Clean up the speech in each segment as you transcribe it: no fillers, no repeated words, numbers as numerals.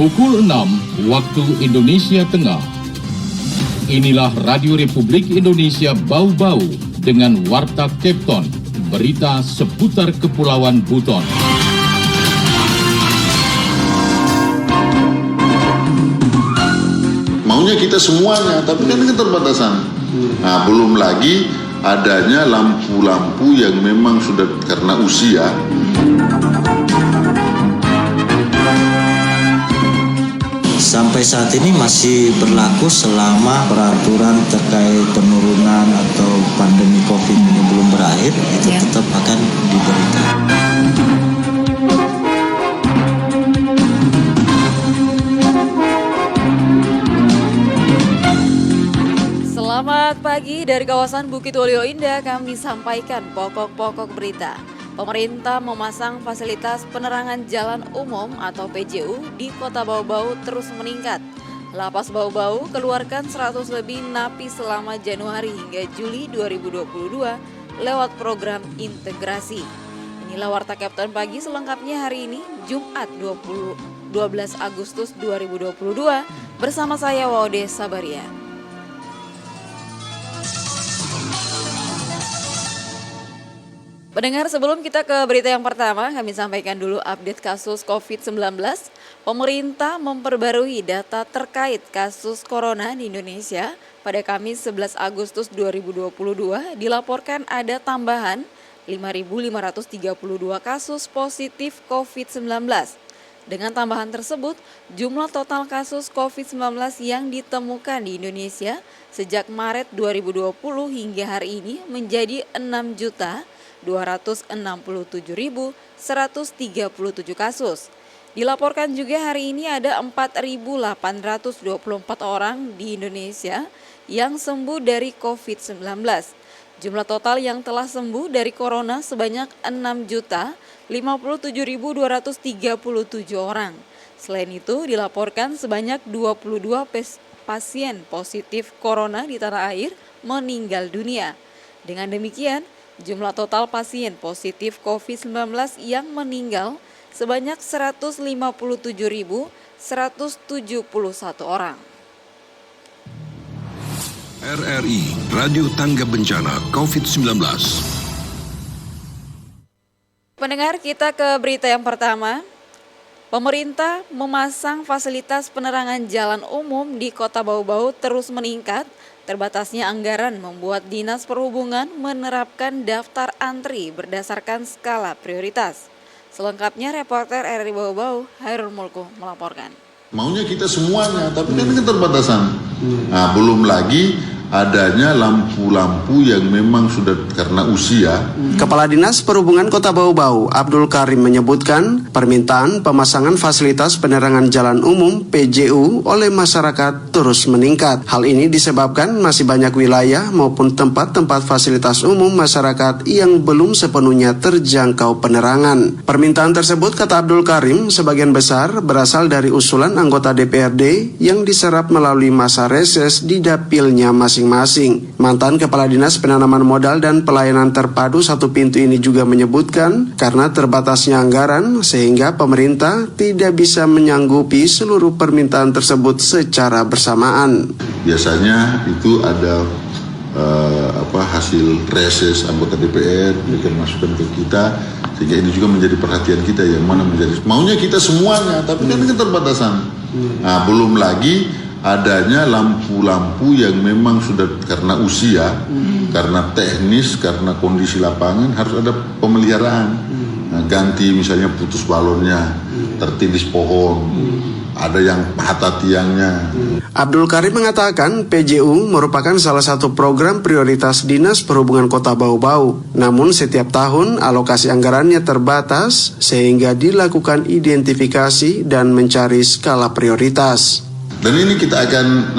Pukul 6 waktu Indonesia Tengah. Inilah Radio Republik Indonesia Bau-Bau dengan Warta Kepton, berita seputar Kepulauan Buton. Maunya kita semuanya, tapi kan ini keterbatasan. Nah, belum lagi adanya lampu-lampu yang memang sudah karena usia. Sampai saat ini masih berlaku selama peraturan terkait penurunan atau pandemi COVID ini belum berakhir, itu tetap akan diberikan. Selamat pagi dari kawasan Bukit Waluyo Indah, kami sampaikan pokok-pokok berita. Pemerintah memasang fasilitas penerangan jalan umum atau PJU di Kota Bau-Bau terus meningkat. Lapas Bau-Bau keluarkan 100 lebih napi selama Januari hingga Juli 2022 lewat program integrasi. Inilah Warta Kepton Pagi selengkapnya hari ini, Jumat 12 Agustus 2022 bersama saya Waude Sabaria. Pendengar, sebelum kita ke berita yang pertama, kami sampaikan dulu update kasus COVID-19. Pemerintah memperbarui data terkait kasus corona di Indonesia. Pada Kamis 11 Agustus 2022 dilaporkan ada tambahan 5.532 kasus positif COVID-19. Dengan tambahan tersebut, jumlah total kasus COVID-19 yang ditemukan di Indonesia sejak Maret 2020 hingga hari ini menjadi 6.267.137 kasus. Dilaporkan juga hari ini ada 4.824 orang di Indonesia yang sembuh dari COVID-19. Jumlah total yang telah sembuh dari corona sebanyak 6.057.237 orang. Selain itu, dilaporkan sebanyak 22 pasien positif corona di tanah air meninggal dunia. Dengan demikian, jumlah total pasien positif COVID-19 yang meninggal sebanyak 157.171 orang. RRI Radio Tangga Bencana COVID-19. Pendengar, kita ke berita yang pertama. Pemerintah memasang fasilitas penerangan jalan umum di Kota Bau-Bau terus meningkat. Terbatasnya anggaran membuat Dinas Perhubungan menerapkan daftar antri berdasarkan skala prioritas. Selengkapnya reporter RRI Bau-Bau, Hairul Mulku melaporkan. Maunya kita semuanya, tapi kan ini keterbatasan. Nah, belum lagi adanya lampu-lampu yang memang sudah karena usia. Kepala Dinas Perhubungan Kota Bau-Bau, Abdul Karim menyebutkan permintaan pemasangan fasilitas penerangan jalan umum PJU oleh masyarakat terus meningkat. Hal ini disebabkan masih banyak wilayah maupun tempat-tempat fasilitas umum masyarakat yang belum sepenuhnya terjangkau penerangan. Permintaan tersebut, kata Abdul Karim, sebagian besar berasal dari usulan anggota DPRD yang diserap melalui masa reses di dapilnya masing-masing. Mantan Kepala Dinas Penanaman Modal dan Pelayanan Terpadu Satu Pintu ini juga menyebutkan karena terbatasnya anggaran sehingga pemerintah tidak bisa menyanggupi seluruh permintaan tersebut secara bersamaan. Biasanya itu ada hasil reses anggota DPR memberikan masukan ke kita, sehingga ini juga menjadi perhatian kita yang mana menjadi maunya kita semuanya, tapi kan ini keterbatasan. Nah, belum lagi adanya lampu-lampu yang memang sudah karena usia, karena teknis, karena kondisi lapangan harus ada pemeliharaan. Nah, ganti misalnya putus balonnya, tertindis pohon, ada yang patah tiangnya. Abdul Karim mengatakan PJU merupakan salah satu program prioritas Dinas Perhubungan Kota Bau-Bau. Namun setiap tahun alokasi anggarannya terbatas sehingga dilakukan identifikasi dan mencari skala prioritas. Dan ini kita akan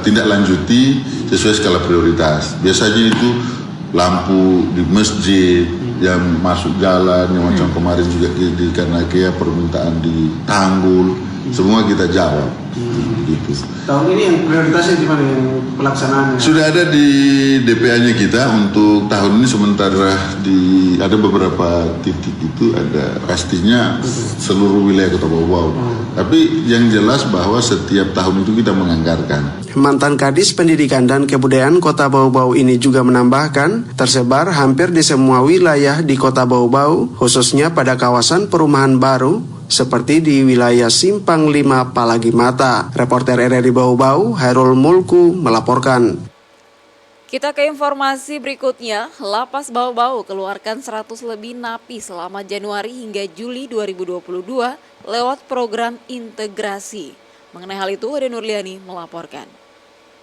tindak lanjuti sesuai skala prioritas. Biasanya itu lampu di masjid yang masuk jalan, yang macam kemarin juga di karena permintaan di tanggul, semua kita jawab. Gitu. Tahun ini yang prioritasnya di mana yang pelaksanaannya? Sudah ada di DPA-nya kita untuk tahun ini, sementara ada beberapa titik itu ada pastinya seluruh wilayah Kota Bau-Bau. Tapi yang jelas bahwa setiap tahun itu kita menganggarkan. Mantan Kadis Pendidikan dan Kebudayaan Kota Bau-Bau ini juga menambahkan tersebar hampir di semua wilayah di Kota Bau-Bau, khususnya pada kawasan perumahan baru seperti di wilayah Simpang 5 Palagi Mata. Reporter RRI Bau-Bau, Hairul Mulku melaporkan. Kita ke informasi berikutnya. Lapas Bau-Bau keluarkan 100 lebih napi selama Januari hingga Juli 2022 lewat program integrasi. Mengenai hal itu, Ade Nurliani melaporkan.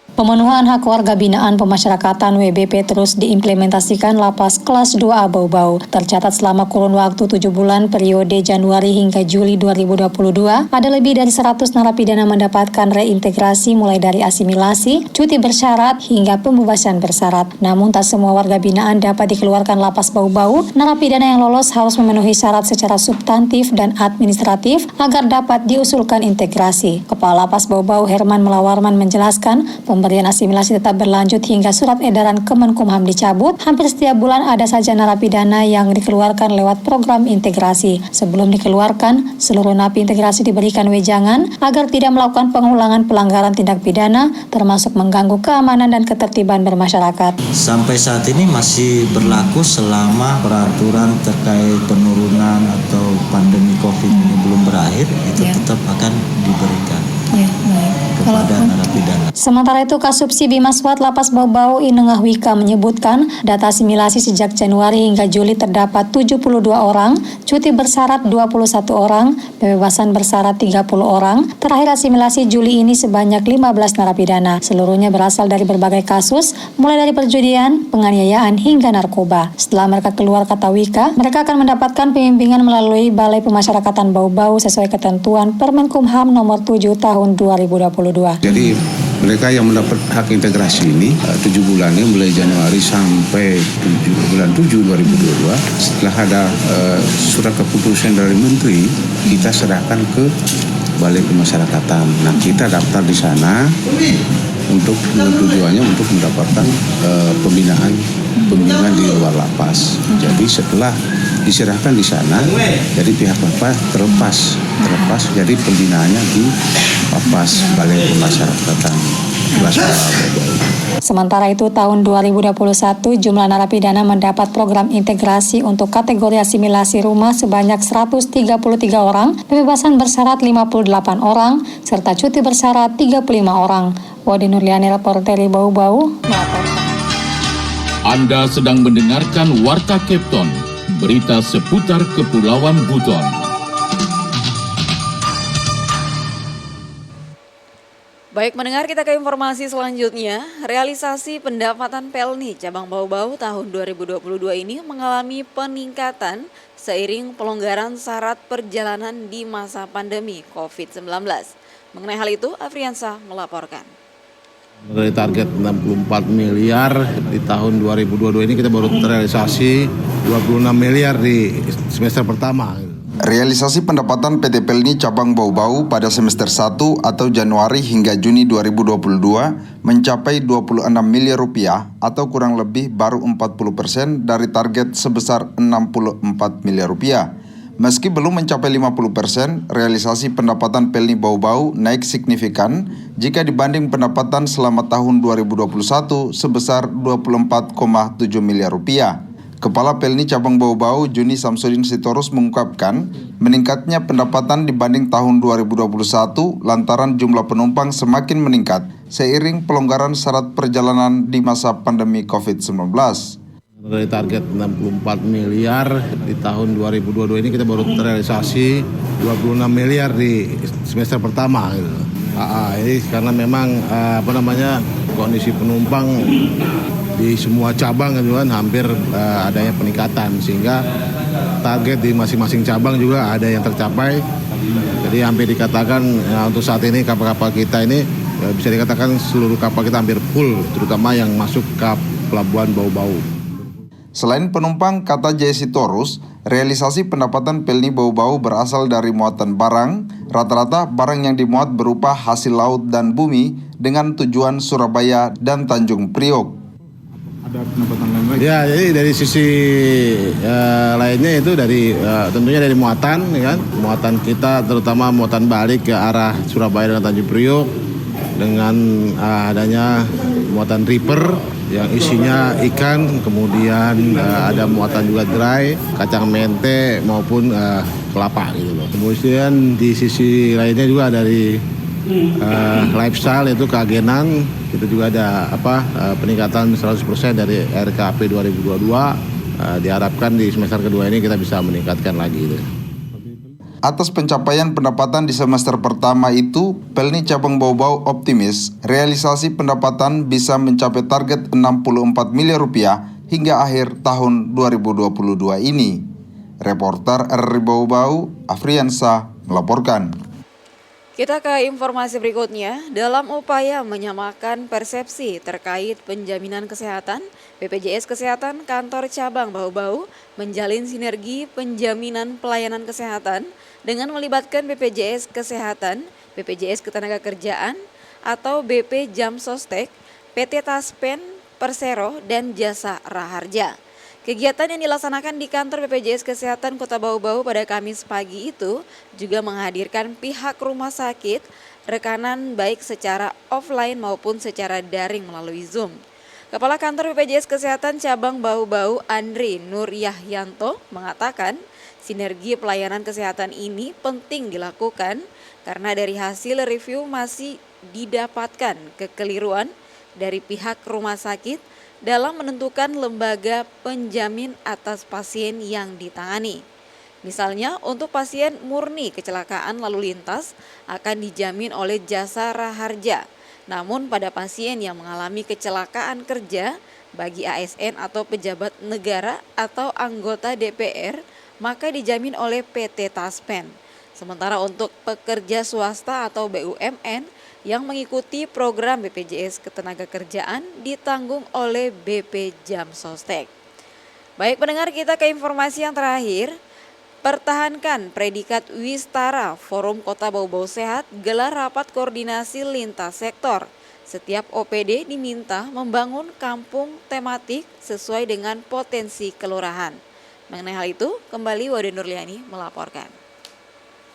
Pemenuhan hak warga binaan pemasyarakatan WBP terus diimplementasikan Lapas Kelas 2A Bau-Bau. Tercatat selama kurun waktu 7 bulan periode Januari hingga Juli 2022, ada lebih dari 100 narapidana mendapatkan reintegrasi mulai dari asimilasi, cuti bersyarat, hingga pembebasan bersyarat. Namun tak semua warga binaan dapat dikeluarkan Lapas Bau-Bau. Narapidana yang lolos harus memenuhi syarat secara substantif dan administratif agar dapat diusulkan integrasi. Kepala Lapas Bau-Bau Herman Melawarman menjelaskan, pemberian asimilasi tetap berlanjut hingga surat edaran Kemenkumham dicabut. Hampir setiap bulan ada saja narapidana yang dikeluarkan lewat program integrasi. Sebelum dikeluarkan, seluruh napi integrasi diberikan wejangan agar tidak melakukan pengulangan pelanggaran tindak pidana, termasuk mengganggu keamanan dan ketertiban bermasyarakat. Sampai saat ini masih berlaku selama peraturan terkait penurunan atau pandemi COVID ini belum berakhir, itu tetap akan diberikan kepada narapidana. Sementara itu, Kasubsi Bimaswat Lapas Bau-Bau Inengah Wika menyebutkan data asimilasi sejak Januari hingga Juli terdapat 72 orang, cuti bersyarat 21 orang, pembebasan bersyarat 30 orang. Terakhir asimilasi Juli ini sebanyak 15 narapidana. Seluruhnya berasal dari berbagai kasus, mulai dari perjudian, penganiayaan hingga narkoba. Setelah mereka keluar, kata Wika, mereka akan mendapatkan pembimbingan melalui Balai Pemasyarakatan Bau-Bau sesuai ketentuan Permenkumham nomor 7 tahun 2022. Jadi mereka yang mendapat hak integrasi ini 7 bulan ini mulai Januari sampai bulan 7 2022, setelah ada surat keputusan dari Menteri, kita serahkan ke Balai Pemasyarakatan. Nah, kita daftar di sana untuk tujuannya untuk mendapatkan pembinaan di luar lapas. Jadi setelah diserahkan di sana, jadi pihak lapas terlepas, jadi pembinaannya di lapas Balai Pemasyarakatan Kelas 2A Bau-Bau. Sementara itu, tahun 2021 jumlah narapidana mendapat program integrasi untuk kategori asimilasi rumah sebanyak 133 orang, pembebasan bersyarat 58 orang, serta cuti bersyarat 35 orang. Wadi Nurliani, reporter Bau-Bau, melaporkan. Anda sedang mendengarkan Warta Kepton, berita seputar Kepulauan Buton. Baik, mendengar, kita ke informasi selanjutnya. Realisasi pendapatan Pelni cabang Bau-Bau tahun 2022 ini mengalami peningkatan seiring pelonggaran syarat perjalanan di masa pandemi COVID-19. Mengenai hal itu, Afriansa melaporkan. Dari target 64 miliar di tahun 2022 ini kita baru terrealisasi 26 miliar di semester pertama. Realisasi pendapatan PT Pelni cabang Bau-Bau pada semester 1 atau Januari hingga Juni 2022 mencapai 26 miliar rupiah atau kurang lebih baru 40% dari target sebesar 64 miliar rupiah. Meski belum mencapai 50%, realisasi pendapatan Pelni Bau-Bau naik signifikan jika dibanding pendapatan selama tahun 2021 sebesar 24,7 miliar rupiah. Kepala Pelni cabang Bau-Bau Juni Samsudin Sitorus mengungkapkan meningkatnya pendapatan dibanding tahun 2021 lantaran jumlah penumpang semakin meningkat seiring pelonggaran syarat perjalanan di masa pandemi COVID-19. Dari target 64 miliar di tahun 2022 ini kita baru terrealisasi 26 miliar di semester pertama. Ini karena memang kondisi penumpang di semua cabang kan hampir adanya peningkatan, sehingga target di masing-masing cabang juga ada yang tercapai. Jadi hampir dikatakan untuk saat ini kapal-kapal kita ini bisa dikatakan seluruh kapal kita hampir full, terutama yang masuk ke pelabuhan Bau-Bau. Selain penumpang, kata Jesse Torus, realisasi pendapatan Pelni Bau-Bau berasal dari muatan barang, Rata-rata barang yang dimuat berupa hasil laut dan bumi dengan tujuan Surabaya dan Tanjung Priok. Ada pendapatan lain lagi? Ya, jadi dari sisi lainnya itu dari tentunya dari muatan, ya kan? Muatan kita terutama muatan balik ke arah Surabaya dan Tanjung Priok dengan adanya muatan reaper yang isinya ikan, kemudian ada muatan juga dry, kacang mente maupun kelapa gitu loh. Kemudian di sisi lainnya juga dari lifestyle itu keagenan, kita juga ada peningkatan 100% dari RKP 2022. Diharapkan di semester kedua ini kita bisa meningkatkan lagi gitu. Atas pencapaian pendapatan di semester pertama itu, Pelni Cabang Bau-Bau optimis realisasi pendapatan bisa mencapai target 64 miliar rupiah hingga akhir tahun 2022 ini. Reporter RRI Bau-Bau, Afriansa, melaporkan. Kita ke informasi berikutnya. Dalam upaya menyamakan persepsi terkait penjaminan kesehatan, BPJS Kesehatan Kantor Cabang Bau-Bau menjalin sinergi penjaminan pelayanan kesehatan dengan melibatkan BPJS Kesehatan, BPJS Ketenagakerjaan atau BP Jam Sostek, PT Taspen, Persero, dan Jasa Raharja. Kegiatan yang dilaksanakan di kantor BPJS Kesehatan Kota Bau-Bau pada Kamis pagi itu juga menghadirkan pihak rumah sakit, rekanan baik secara offline maupun secara daring melalui Zoom. Kepala Kantor BPJS Kesehatan Cabang Bau-Bau Andri Nur Yahyanto mengatakan sinergi pelayanan kesehatan ini penting dilakukan karena dari hasil review masih didapatkan kekeliruan dari pihak rumah sakit dalam menentukan lembaga penjamin atas pasien yang ditangani. Misalnya untuk pasien murni kecelakaan lalu lintas akan dijamin oleh Jasa Raharja. Namun pada pasien yang mengalami kecelakaan kerja bagi ASN atau pejabat negara atau anggota DPR maka dijamin oleh PT Taspen. Sementara untuk pekerja swasta atau BUMN yang mengikuti program BPJS Ketenagakerjaan ditanggung oleh BP Jam Sostek. Baik pendengar, kita ke informasi yang terakhir. Pertahankan predikat Wistara, Forum Kota Bau-Bau Sehat gelar rapat koordinasi lintas sektor. Setiap OPD diminta membangun kampung tematik sesuai dengan potensi kelurahan. Mengenai hal itu, kembali Wade Nurliani melaporkan.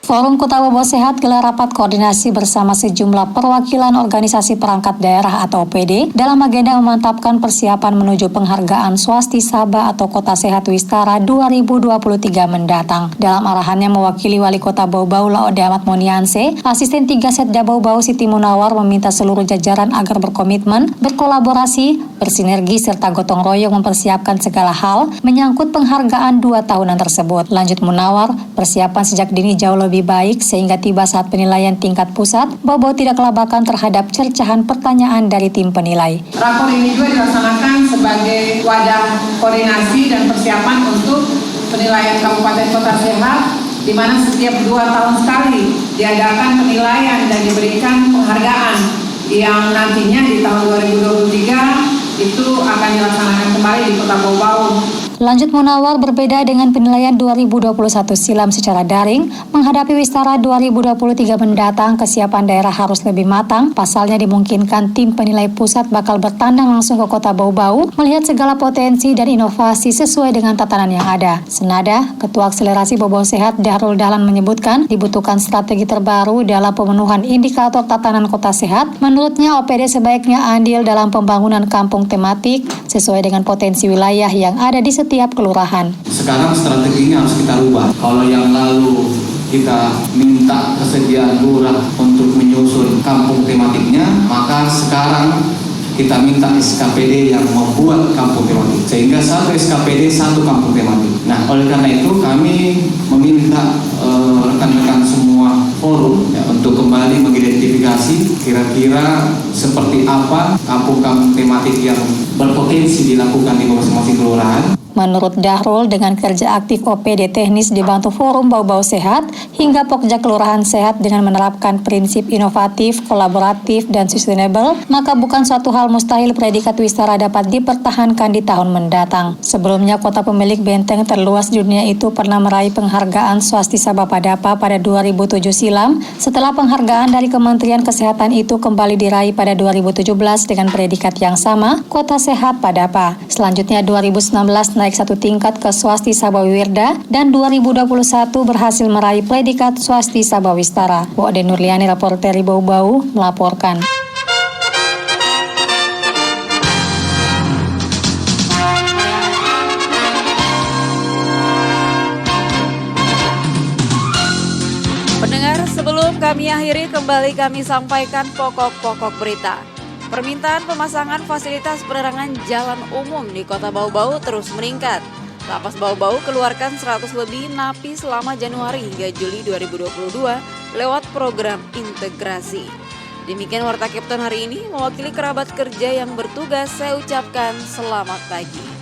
Forum Kota Bau-Bau Sehat gelar rapat koordinasi bersama sejumlah perwakilan organisasi perangkat daerah atau OPD dalam agenda memantapkan persiapan menuju penghargaan Swastisaba atau Kota Sehat Wistara 2023 mendatang. Dalam arahannya mewakili Wali Kota Bau-Bau Laode Ahmad Monianse, Asisten 3 Setda Bau-Bau Siti Munawar meminta seluruh jajaran agar berkomitmen, berkolaborasi, bersinergi serta gotong royong mempersiapkan segala hal menyangkut penghargaan 2 tahunan tersebut. Lanjut Munawar, persiapan sejak dini jauh lebih baik sehingga tiba saat penilaian tingkat pusat, Bau-Bau tidak kelabakan terhadap cercahan pertanyaan dari tim penilai. Rapor ini juga dilaksanakan sebagai wadah koordinasi dan persiapan untuk penilaian Kabupaten Kota Sehat, di mana setiap 2 tahun sekali diadakan penilaian dan diberikan penghargaan yang nantinya di tahun 2023 itu akan dilaksanakan kembali di Kota Bau-Bau. Lanjut Munawar, berbeda dengan penilaian 2021 silam secara daring, menghadapi Wistara 2023 mendatang, kesiapan daerah harus lebih matang. Pasalnya dimungkinkan tim penilai pusat bakal bertandang langsung ke Kota Bau-Bau, melihat segala potensi dan inovasi sesuai dengan tatanan yang ada. Senada, Ketua Akselerasi Bau-Bau Sehat Dahrul Dahlan menyebutkan dibutuhkan strategi terbaru dalam pemenuhan indikator tatanan kota sehat. Menurutnya, OPD sebaiknya andil dalam pembangunan kampung tematik sesuai dengan potensi wilayah yang ada di setiap kelurahan. Sekarang strategi ini harus kita rubah. Kalau yang lalu kita minta kesediaan lurah untuk menyusun kampung tematiknya, maka sekarang kita minta SKPD yang membuat kampung tematik. Sehingga satu SKPD satu kampung tematik. Nah, oleh karena itu kami meminta rekan-rekan semua forum ya, untuk kembali mengidentifikasi kira-kira seperti apa kampung-kampung tematik yang berpotensi dilakukan di masing-masing kelurahan. Menurut Dahrul, dengan kerja aktif OPD teknis dibantu Forum Bau-Bau Sehat hingga Pokja Kelurahan Sehat dengan menerapkan prinsip inovatif, kolaboratif, dan sustainable, maka bukan suatu hal mustahil predikat Wistara dapat dipertahankan di tahun mendatang. Sebelumnya, kota pemilik benteng terluas di dunia itu pernah meraih penghargaan Swastika Bapadapa pada 2007 silam, setelah penghargaan dari Kementerian Kesehatan itu kembali diraih pada 2017 dengan predikat yang sama, Kota Sehat Padapa. Selanjutnya 2019 naik satu tingkat ke Swastika Wirda dan 2021 berhasil meraih predikat Swastika Wistara. Wa'de Nurliani, reporter Bau-Bau, melaporkan. Pendengar, sebelum kami akhiri, kembali kami sampaikan pokok-pokok berita. Permintaan pemasangan fasilitas penerangan jalan umum di Kota Bau-Bau terus meningkat. Lapas Bau-Bau keluarkan 100 lebih napi selama Januari hingga Juli 2022 lewat program integrasi. Demikian Warta Kepton hari ini, mewakili kerabat kerja yang bertugas, saya ucapkan selamat pagi.